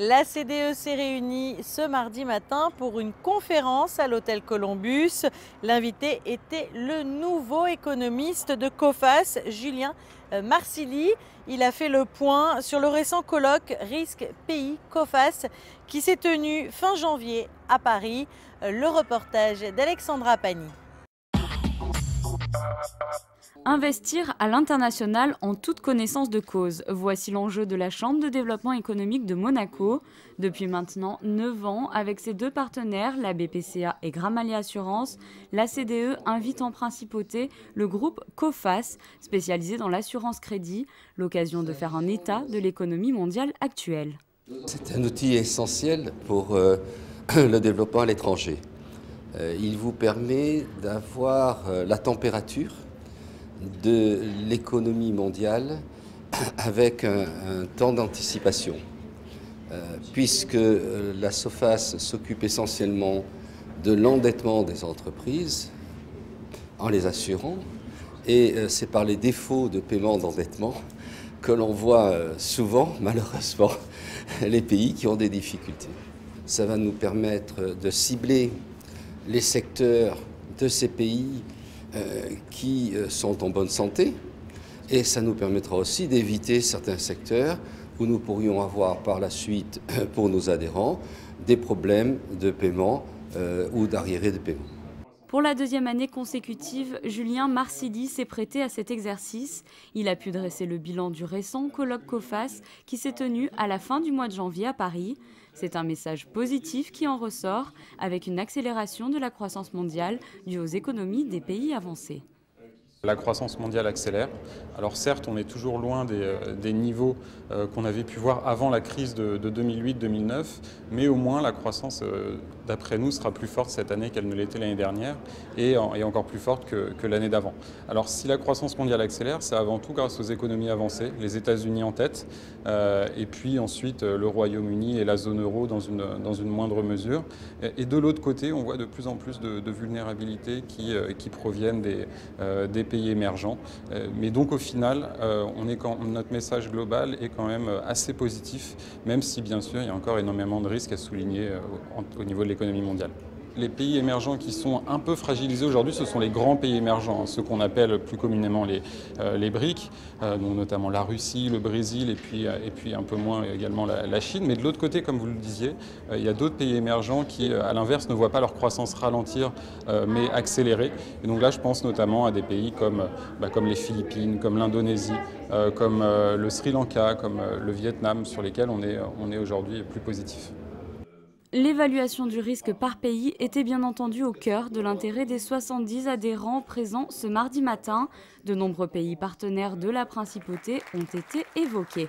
La CDE s'est réunie ce mardi matin pour une conférence à l'hôtel Columbus. L'invité était le nouveau économiste de Coface, Julien Marsili. Il a fait le point sur le récent colloque Risque Pays Coface qui s'est tenu fin janvier à Paris. Le reportage d'Alexandra Pani. Investir à l'international en toute connaissance de cause. Voici l'enjeu de la Chambre de développement économique de Monaco. Depuis maintenant 9 ans, avec ses deux partenaires, la BPCA et Gramalia Assurance, la CDE invite en principauté le groupe Coface, spécialisé dans l'assurance crédit, l'occasion de faire un état de l'économie mondiale actuelle. C'est un outil essentiel pour le développement à l'étranger. Il vous permet d'avoir la température de l'économie mondiale avec un temps d'anticipation, puisque la SOFAS s'occupe essentiellement de l'endettement des entreprises en les assurant, et c'est par les défauts de paiement d'endettement que l'on voit souvent, malheureusement, les pays qui ont des difficultés. Ça va nous permettre de cibler les secteurs de ces pays qui sont en bonne santé, et ça nous permettra aussi d'éviter certains secteurs où nous pourrions avoir par la suite pour nos adhérents des problèmes de paiement ou d'arriérés de paiement. Pour la deuxième année consécutive, Julien Marsili s'est prêté à cet exercice. Il a pu dresser le bilan du récent colloque Coface qui s'est tenu à la fin du mois de janvier à Paris. C'est un message positif qui en ressort, avec une accélération de la croissance mondiale due aux économies des pays avancés. La croissance mondiale accélère. Alors certes, on est toujours loin des niveaux qu'on avait pu voir avant la crise de 2008-2009, mais au moins la croissance, d'après nous, sera plus forte cette année qu'elle ne l'était l'année dernière et encore plus forte que l'année d'avant. Alors si la croissance mondiale accélère, c'est avant tout grâce aux économies avancées, les États-Unis en tête, et puis ensuite le Royaume-Uni et la zone euro dans une moindre mesure. Et de l'autre côté, on voit de plus en plus de vulnérabilités qui proviennent des pays émergents. Mais donc au final, notre message global est quand même assez positif, même si bien sûr il y a encore énormément de risques à souligner au niveau de l'économie mondiale. Les pays émergents qui sont un peu fragilisés aujourd'hui, ce sont les grands pays émergents, ceux qu'on appelle plus communément les BRIC, donc notamment la Russie, le Brésil et puis un peu moins également la Chine. Mais de l'autre côté, comme vous le disiez, il y a d'autres pays émergents qui, à l'inverse, ne voient pas leur croissance ralentir, mais accélérer. Et donc là, je pense notamment à des pays comme les Philippines, comme l'Indonésie, comme le Sri Lanka, comme le Vietnam, sur lesquels on est aujourd'hui plus positif. L'évaluation du risque par pays était bien entendu au cœur de l'intérêt des 70 adhérents présents ce mardi matin. De nombreux pays partenaires de la principauté ont été évoqués.